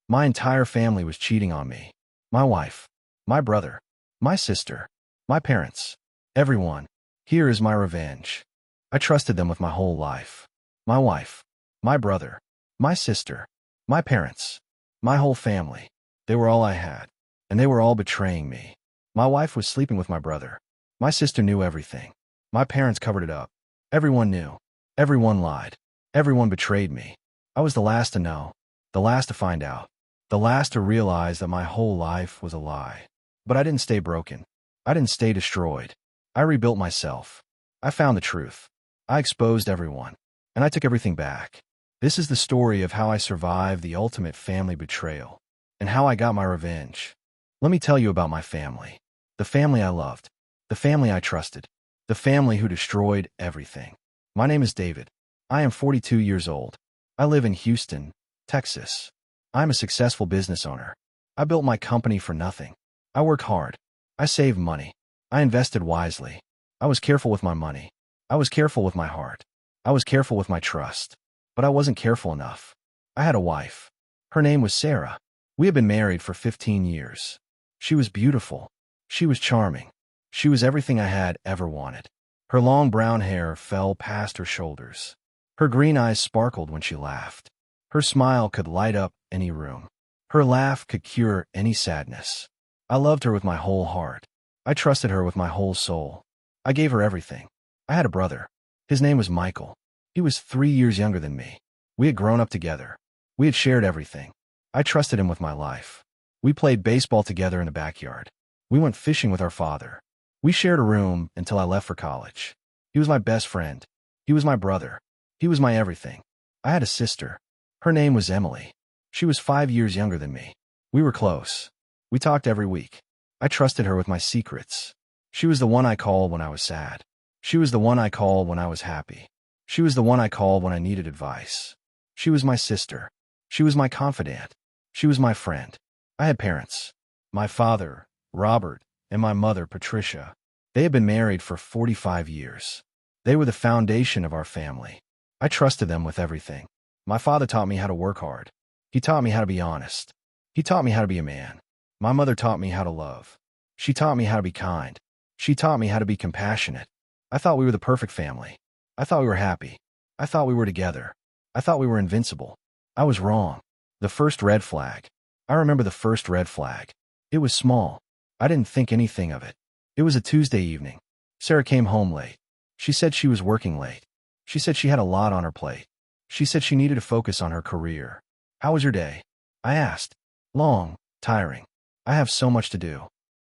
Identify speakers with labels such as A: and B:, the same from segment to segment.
A: My entire family was cheating on me. My wife, my brother, my sister, my parents, everyone. Here is my revenge. I trusted them with my whole life. My wife, my brother, my sister, my parents, my whole family. They were all I had, and they were all betraying me. My wife was sleeping with my brother. My sister knew everything. My parents covered it up. Everyone knew. Everyone lied. Everyone betrayed me. I was the last to know, the last to find out, the last to realize that my whole life was a lie. But I didn't stay broken. I didn't stay destroyed. I rebuilt myself. I found the truth. I exposed everyone. And I took everything back. This is the story of how I survived the ultimate family betrayal, and how I got my revenge. Let me tell you about my family. The family I loved. The family I trusted. The family who destroyed everything. My name is David. I am 42 years old. I live in Houston, Texas. I'm a successful business owner. I built my company for nothing. I worked hard. I saved money. I invested wisely. I was careful with my money. I was careful with my heart. I was careful with my trust. But I wasn't careful enough. I had a wife. Her name was Sarah. We had been married for 15 years. She was beautiful. She was charming. She was everything I had ever wanted. Her long brown hair fell past her shoulders. Her green eyes sparkled when she laughed. Her smile could light up any room. Her laugh could cure any sadness. I loved her with my whole heart. I trusted her with my whole soul. I gave her everything. I had a brother. His name was Michael. He was 3 years younger than me. We had grown up together. We had shared everything. I trusted him with my life. We played baseball together in the backyard. We went fishing with our father. We shared a room until I left for college. He was my best friend. He was my brother. He was my everything. I had a sister. Her name was Emily. She was 5 years younger than me. We were close. We talked every week. I trusted her with my secrets. She was the one I called when I was sad. She was the one I called when I was happy. She was the one I called when I needed advice. She was my sister. She was my confidant. She was my friend. I had parents. My father, Robert, and my mother, Patricia. They had been married for 45 years. They were the foundation of our family. I trusted them with everything. My father taught me how to work hard. He taught me how to be honest. He taught me how to be a man. My mother taught me how to love. She taught me how to be kind. She taught me how to be compassionate. I thought we were the perfect family. I thought we were happy. I thought we were together. I thought we were invincible. I was wrong. The first red flag. I remember the first red flag. It was small. I didn't think anything of it. It was a Tuesday evening. Sarah came home late. She said she was working late. She said she had a lot on her plate. She said she needed to focus on her career. How was your day? I asked. Long, tiring. I have so much to do.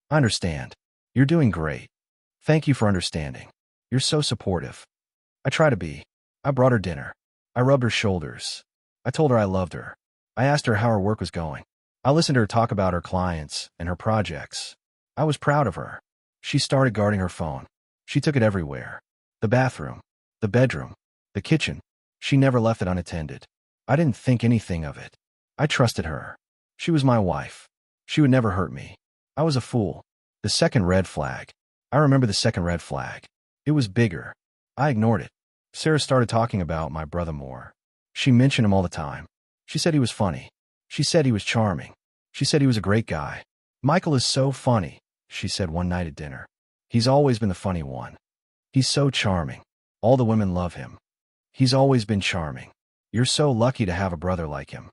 A: I understand. You're doing great. Thank you for understanding. You're so supportive. I try to be. I brought her dinner. I rubbed her shoulders. I told her I loved her. I asked her how her work was going. I listened to her talk about her clients and her projects. I was proud of her. She started guarding her phone. She took it everywhere. The bathroom, the bedroom, the kitchen. She never left it unattended. I didn't think anything of it. I trusted her. She was my wife. She would never hurt me. I was a fool. The second red flag. I remember the second red flag. It was bigger. I ignored it. Sarah started talking about my brother more. She mentioned him all the time. She said he was funny. She said he was charming. She said he was a great guy. Michael is so funny, she said one night at dinner. He's always been the funny one. He's so charming. All the women love him. He's always been charming. You're so lucky to have a brother like him.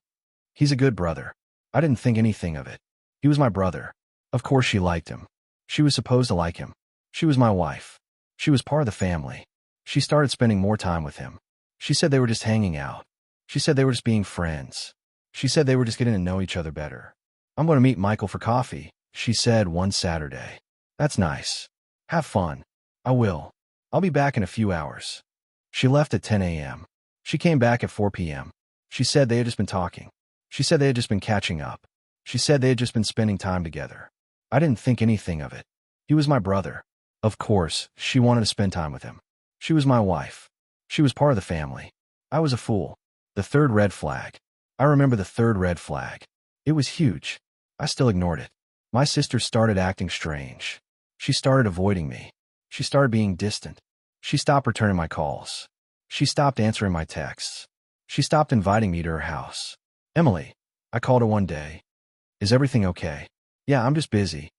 A: He's a good brother. I didn't think anything of it. He was my brother. Of course she liked him. She was supposed to like him. She was my wife. She was part of the family. She started spending more time with him. She said they were just hanging out. She said they were just being friends. She said they were just getting to know each other better. I'm going to meet Michael for coffee, she said one Saturday. That's nice. Have fun. I will. I'll be back in a few hours. She left at 10 a.m. She came back at 4 p.m. She said they had just been talking. She said they had just been catching up. She said they had just been spending time together. I didn't think anything of it. He was my brother. Of course, she wanted to spend time with him. She was my wife. She was part of the family. I was a fool. The third red flag. I remember the third red flag. It was huge. I still ignored it. My sister started acting strange. She started avoiding me. She started being distant. She stopped returning my calls. She stopped answering my texts. She stopped inviting me to her house. Emily. I called her one day. Is everything okay? Yeah, I'm just busy.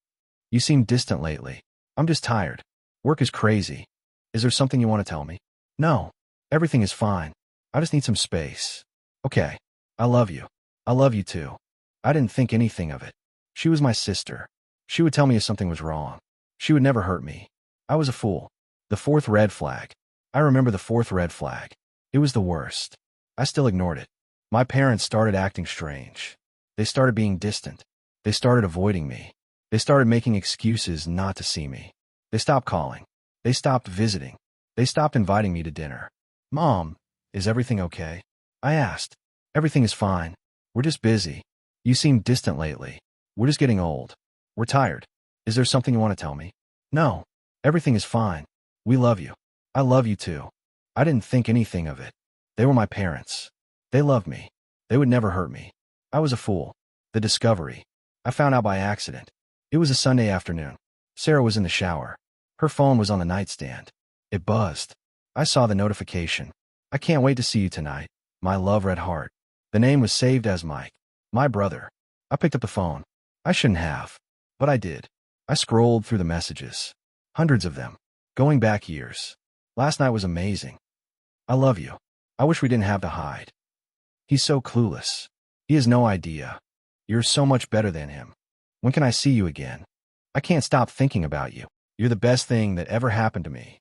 A: You seem distant lately. I'm just tired. Work is crazy. Is there something you want to tell me? No. Everything is fine. I just need some space. Okay. I love you. I love you too. I didn't think anything of it. She was my sister. She would tell me if something was wrong. She would never hurt me. I was a fool. The fourth red flag. I remember the fourth red flag. It was the worst. I still ignored it. My parents started acting strange. They started being distant. They started avoiding me. They started making excuses not to see me. They stopped calling. They stopped visiting. They stopped inviting me to dinner. Mom, is everything okay? I asked. Everything is fine. We're just busy. You seem distant lately. We're just getting old. We're tired. Is there something you want to tell me? No. Everything is fine. We love you. I love you too. I didn't think anything of it. They were my parents. They loved me. They would never hurt me. I was a fool. The discovery. I found out by accident. It was a Sunday afternoon. Sarah was in the shower. Her phone was on the nightstand. It buzzed. I saw the notification. I can't wait to see you tonight. My love, Red Heart. The name was saved as Mike. My brother. I picked up the phone. I shouldn't have. But I did. I scrolled through the messages. Hundreds of them. Going back years. Last night was amazing. I love you. I wish we didn't have to hide. He's so clueless. He has no idea. You're so much better than him. When can I see you again? I can't stop thinking about you. You're the best thing that ever happened to me.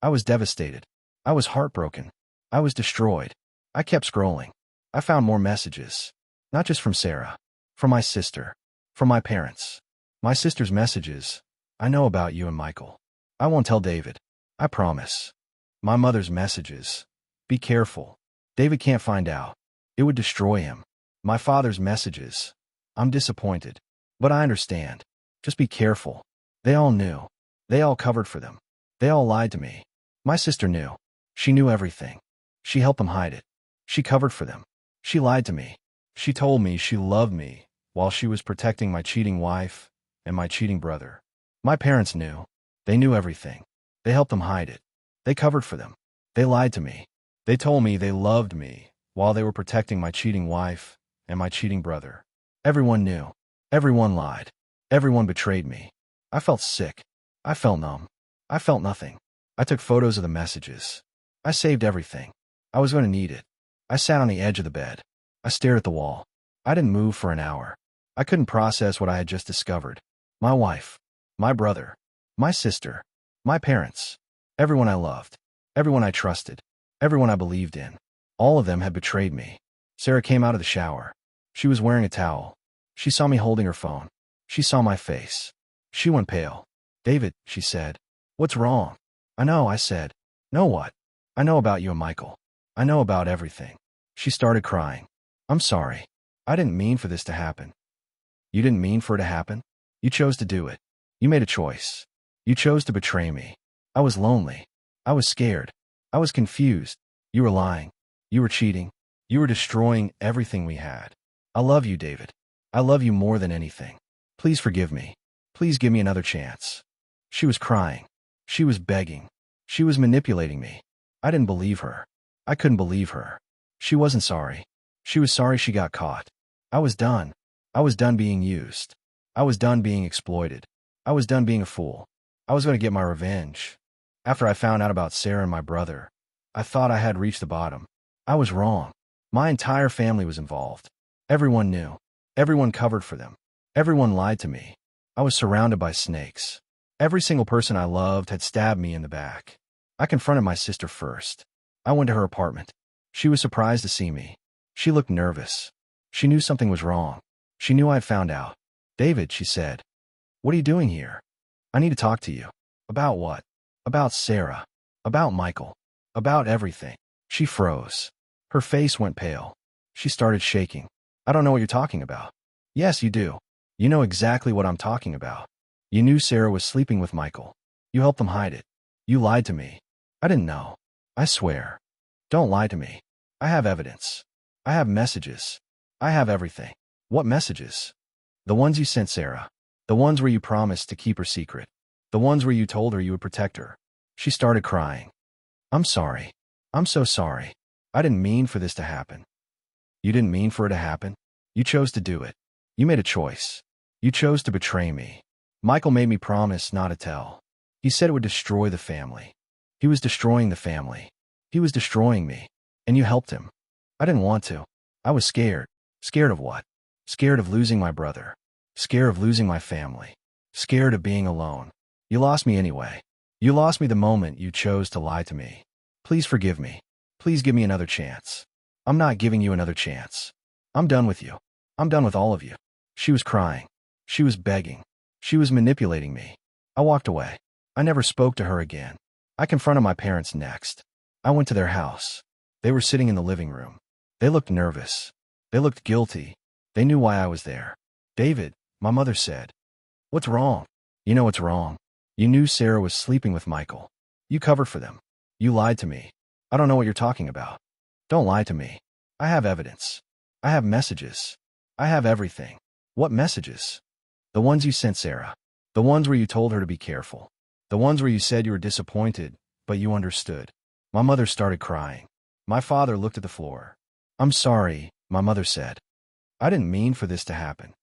A: I was devastated. I was heartbroken. I was destroyed. I kept scrolling. I found more messages. Not just from Sarah. From my sister. From my parents. My sister's messages. I know about you and Michael. I won't tell David. I promise. My mother's messages. Be careful. David can't find out. It would destroy him. My father's messages. I'm disappointed. But I understand. Just be careful. They all knew. They all covered for them. They all lied to me. My sister knew. She knew everything. She helped them hide it. She covered for them. She lied to me. She told me she loved me while she was protecting my cheating wife and my cheating brother. My parents knew. They knew everything. They helped them hide it. They covered for them. They lied to me. They told me they loved me while they were protecting my cheating wife and my cheating brother. Everyone knew. Everyone lied. Everyone betrayed me. I felt sick. I felt numb. I felt nothing. I took photos of the messages. I saved everything. I was going to need it. I sat on the edge of the bed. I stared at the wall. I didn't move for an hour. I couldn't process what I had just discovered. My wife. My brother. My sister. My parents. Everyone I loved. Everyone I trusted. Everyone I believed in. All of them had betrayed me. Sarah came out of the shower. She was wearing a towel. She saw me holding her phone. She saw my face. She went pale. David, she said. What's wrong? I know, I said. Know what? I know about you and Michael. I know about everything. She started crying. I'm sorry. I didn't mean for this to happen. You didn't mean for it to happen? You chose to do it. You made a choice. You chose to betray me. I was lonely. I was scared. I was confused. You were lying. You were cheating. You were destroying everything we had. I love you, David. I love you more than anything. Please forgive me. Please give me another chance. She was crying. She was begging. She was manipulating me. I didn't believe her. I couldn't believe her. She wasn't sorry. She was sorry she got caught. I was done. I was done being used. I was done being exploited. I was done being a fool. I was going to get my revenge. After I found out about Sarah and my brother, I thought I had reached the bottom. I was wrong. My entire family was involved. Everyone knew. Everyone covered for them. Everyone lied to me. I was surrounded by snakes. Every single person I loved had stabbed me in the back. I confronted my sister first. I went to her apartment. She was surprised to see me. She looked nervous. She knew something was wrong. She knew I'd found out. David, she said. What are you doing here? I need to talk to you. About what? About Sarah. About Michael. About everything. She froze. Her face went pale. She started shaking. I don't know what you're talking about. Yes, you do. You know exactly what I'm talking about. You knew Sarah was sleeping with Michael. You helped them hide it. You lied to me. I didn't know. I swear. Don't lie to me. I have evidence. I have messages. I have everything. What messages? The ones you sent Sarah. The ones where you promised to keep her secret. The ones where you told her you would protect her. She started crying. I'm sorry. I'm so sorry. I didn't mean for this to happen. You didn't mean for it to happen? You chose to do it. You made a choice. You chose to betray me. Michael made me promise not to tell. He said it would destroy the family. He was destroying the family. He was destroying me. And you helped him. I didn't want to. I was scared. Scared of what? Scared of losing my brother. Scared of losing my family. Scared of being alone. You lost me anyway. You lost me the moment you chose to lie to me. Please forgive me. Please give me another chance. I'm not giving you another chance. I'm done with you. I'm done with all of you. She was crying. She was begging. She was manipulating me. I walked away. I never spoke to her again. I confronted my parents next. I went to their house. They were sitting in the living room. They looked nervous. They looked guilty. They knew why I was there. David, my mother said. What's wrong? You know what's wrong. You knew Sarah was sleeping with Michael. You covered for them. You lied to me. I don't know what you're talking about. Don't lie to me. I have evidence. I have messages. I have everything. What messages? The ones you sent Sarah. The ones where you told her to be careful. The ones where you said you were disappointed, but you understood. My mother started crying. My father looked at the floor. I'm sorry, my mother said. I didn't mean for this to happen.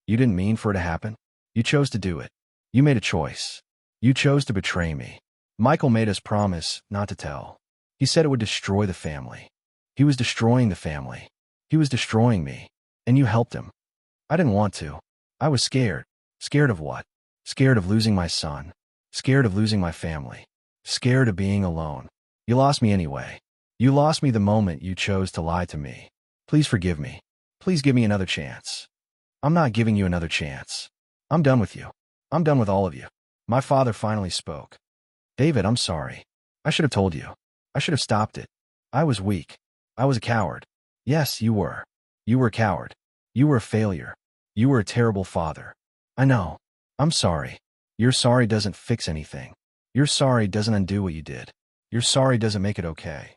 A: You didn't mean for it to happen? You chose to do it. You made a choice. You chose to betray me. Michael made us promise not to tell. He said it would destroy the family. He was destroying the family. He was destroying me. And you helped him. I didn't want to. I was scared. Scared of what? Scared of losing my son. Scared of losing my family. Scared of being alone. You lost me anyway. You lost me the moment you chose to lie to me. Please forgive me. Please give me another chance. I'm not giving you another chance. I'm done with you. I'm done with all of you. My father finally spoke. David, I'm sorry. I should have told you. I should have stopped it. I was weak. I was a coward. Yes, you were. You were a coward. You were a failure. You were a terrible father. I know. I'm sorry. Your sorry doesn't fix anything. Your sorry doesn't undo what you did. Your sorry doesn't make it okay.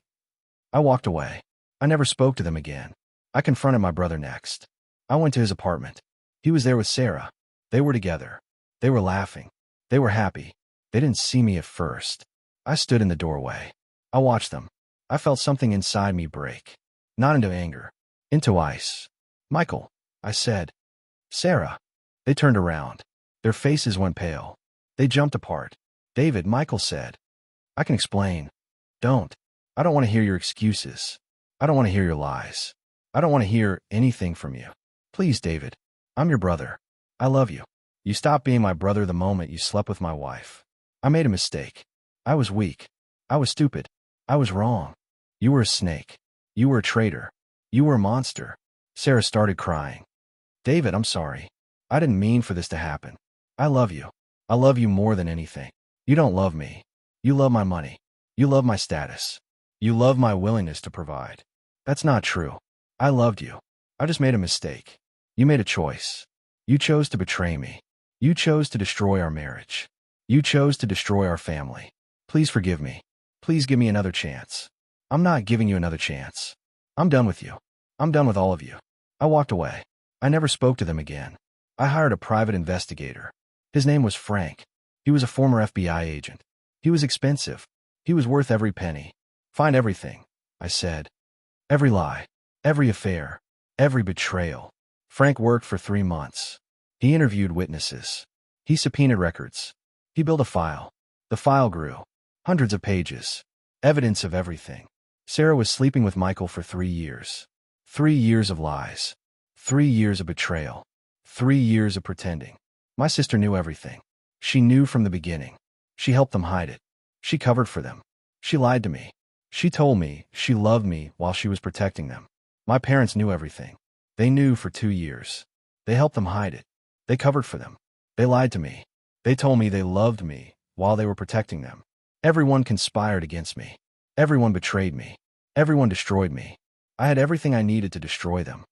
A: I walked away. I never spoke to them again. I confronted my brother next. I went to his apartment. He was there with Sarah. They were together. They were laughing. They were happy. They didn't see me at first. I stood in the doorway. I watched them. I felt something inside me break. Not into anger. Into ice. Michael, I said. Sarah. They turned around. Their faces went pale. They jumped apart. David, Michael said. I can explain. Don't. I don't want to hear your excuses. I don't want to hear your lies. I don't want to hear anything from you. Please, David. I'm your brother. I love you. You stopped being my brother the moment you slept with my wife. I made a mistake. I was weak. I was stupid. I was wrong. You were a snake. You were a traitor. You were a monster. Sarah started crying. David, I'm sorry. I didn't mean for this to happen. I love you. I love you more than anything. You don't love me. You love my money. You love my status. You love my willingness to provide. That's not true. I loved you. I just made a mistake. You made a choice. You chose to betray me. You chose to destroy our marriage. You chose to destroy our family. Please forgive me. Please give me another chance. I'm not giving you another chance. I'm done with you. I'm done with all of you. I walked away. I never spoke to them again. I hired a private investigator. His name was Frank. He was a former FBI agent. He was expensive. He was worth every penny. Find everything, I said. Every lie. Every affair. Every betrayal. Frank worked for 3 months. He interviewed witnesses. He subpoenaed records. He built a file. The file grew. Hundreds of pages. Evidence of everything. Sarah was sleeping with Michael for 3 years. 3 years of lies. 3 years of betrayal. 3 years of pretending. My sister knew everything. She knew from the beginning. She helped them hide it. She covered for them. She lied to me. She told me she loved me while she was protecting them. My parents knew everything. They knew for 2 years. They helped them hide it. They covered for them. They lied to me. They told me they loved me while they were protecting them. Everyone conspired against me. Everyone betrayed me. Everyone destroyed me. I had everything I needed to destroy them.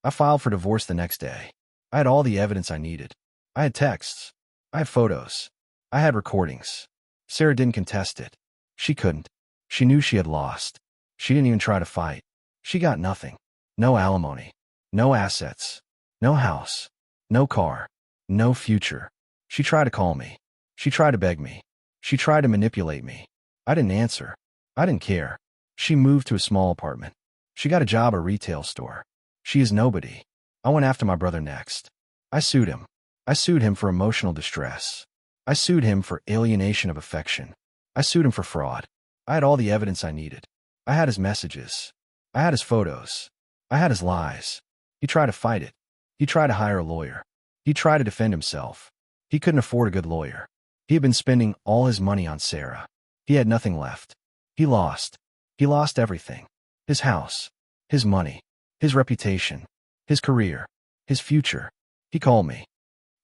A: I filed for divorce the next day. I had all the evidence I needed. I had texts. I had photos. I had recordings. Sarah didn't contest it. She couldn't. She knew she had lost. She didn't even try to fight. She got nothing. No alimony. No assets. No house. No car. No future. She tried to call me. She tried to beg me. She tried to manipulate me. I didn't answer. I didn't care. She moved to a small apartment. She got a job at a retail store. She is nobody. I went after my brother next. I sued him. I sued him for emotional distress. I sued him for alienation of affection. I sued him for fraud. I had all the evidence I needed. I had his messages. I had his photos. I had his lies. He tried to fight it. He tried to hire a lawyer. He tried to defend himself. He couldn't afford a good lawyer. He had been spending all his money on Sarah. He had nothing left. He lost. He lost everything. His house. His money. His reputation. His career. His future. He called me.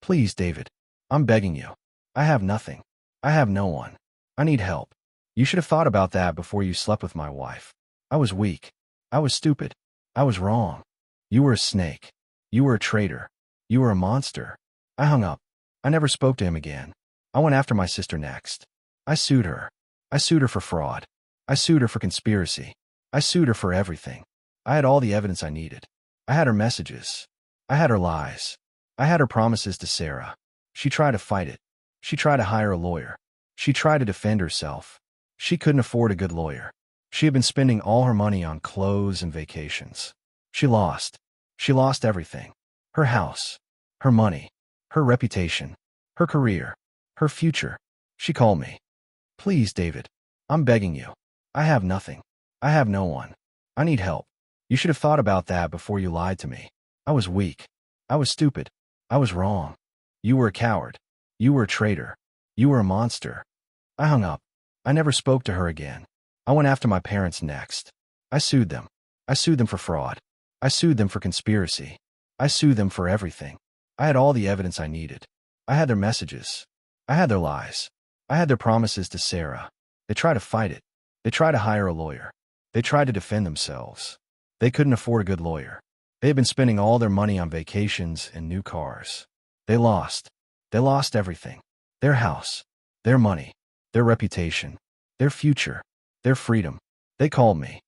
A: Please, David. I'm begging you. I have nothing. I have no one. I need help. You should have thought about that before you slept with my wife. I was weak. I was stupid. I was wrong. You were a snake. You were a traitor. You were a monster. I hung up. I never spoke to him again. I went after my sister next. I sued her. I sued her for fraud. I sued her for conspiracy. I sued her for everything. I had all the evidence I needed. I had her messages. I had her lies. I had her promises to Sarah. She tried to fight it. She tried to hire a lawyer. She tried to defend herself. She couldn't afford a good lawyer. She had been spending all her money on clothes and vacations. She lost. She lost everything. Her house. Her money. Her reputation. Her career. Her future. She called me. Please, David. I'm begging you. I have nothing. I have no one. I need help. You should have thought about that before you lied to me. I was weak. I was stupid. I was wrong. You were a coward. You were a traitor. You were a monster. I hung up. I never spoke to her again. I went after my parents next. I sued them. I sued them for fraud. I sued them for conspiracy. I sued them for everything. I had all the evidence I needed. I had their messages. I had their lies. I had their promises to Sarah. They tried to fight it. They tried to hire a lawyer. They tried to defend themselves. They couldn't afford a good lawyer. They had been spending all their money on vacations and new cars. They lost. They lost everything. Their house. Their money. Their reputation. Their future. Their freedom. They called me.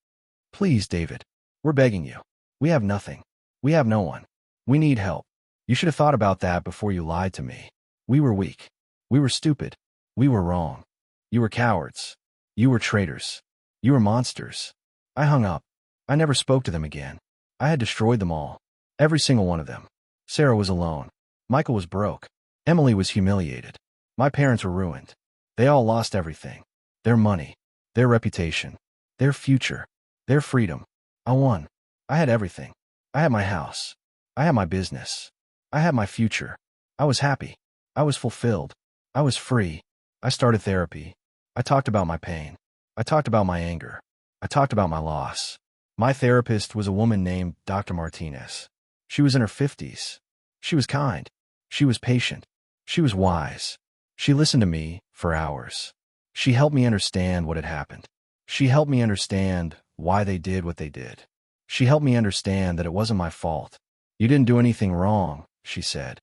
A: Please, David. We're begging you. We have nothing. We have no one. We need help. You should have thought about that before you lied to me. We were weak. We were stupid. We were wrong. You were cowards. You were traitors. You were monsters. I hung up. I never spoke to them again. I had destroyed them all. Every single one of them. Sarah was alone. Michael was broke. Emily was humiliated. My parents were ruined. They all lost everything. Their money. Their reputation. Their future. Their freedom. I won. I had everything. I had my house. I had my business. I had my future. I was happy. I was fulfilled. I was free. I started therapy. I talked about my pain. I talked about my anger. I talked about my loss. My therapist was a woman named Dr. Martinez. She was in her 50s. She was kind. She was patient. She was wise. She listened to me for hours. She helped me understand what had happened. She helped me understand why they did what they did. She helped me understand that it wasn't my fault. You didn't do anything wrong, she said.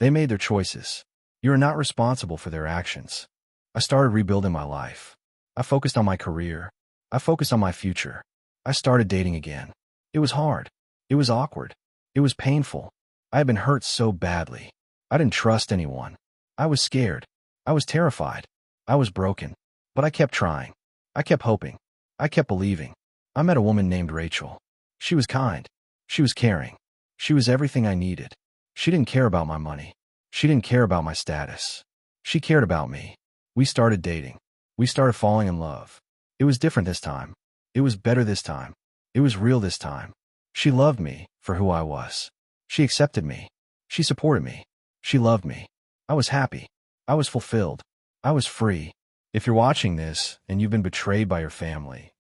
A: They made their choices. You are not responsible for their actions. I started rebuilding my life. I focused on my career. I focused on my future. I started dating again. It was hard. It was awkward. It was painful. I had been hurt so badly. I didn't trust anyone. I was scared. I was terrified. I was broken. But I kept trying. I kept hoping. I kept believing. I met a woman named Rachel. She was kind. She was caring. She was everything I needed. She didn't care about my money. She didn't care about my status. She cared about me. We started dating. We started falling in love. It was different this time. It was better this time. It was real this time. She loved me for who I was. She accepted me. She supported me. She loved me. I was happy. I was fulfilled. I was free. If you're watching this and you've been betrayed by your family,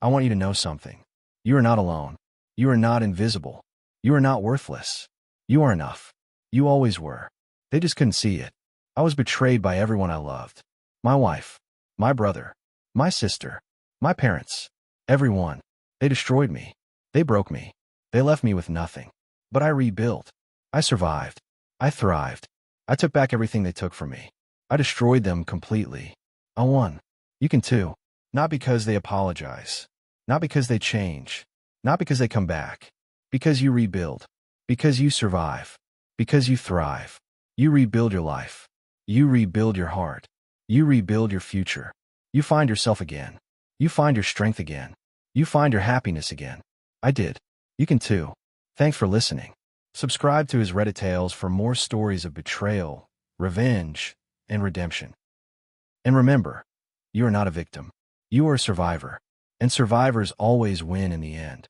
A: I want you to know something. You are not alone. You are not invisible. You are not worthless. You are enough. You always were. They just couldn't see it. I was betrayed by everyone I loved. My wife. My brother. My sister. My parents. Everyone. They destroyed me. They broke me. They left me with nothing. But I rebuilt. I survived. I thrived. I took back everything they took from me. I destroyed them completely. I won. You can too. Not because they apologize. Not because they change. Not because they come back. Because you rebuild. Because you survive. Because you thrive. You rebuild your life. You rebuild your heart. You rebuild your future. You find yourself again. You find your strength again. You find your happiness again. I did. You can too. Thanks for listening. Subscribe to his Reddit tales for more stories of betrayal, revenge, and redemption. And remember, you are not a victim. You are a survivor, and survivors always win in the end.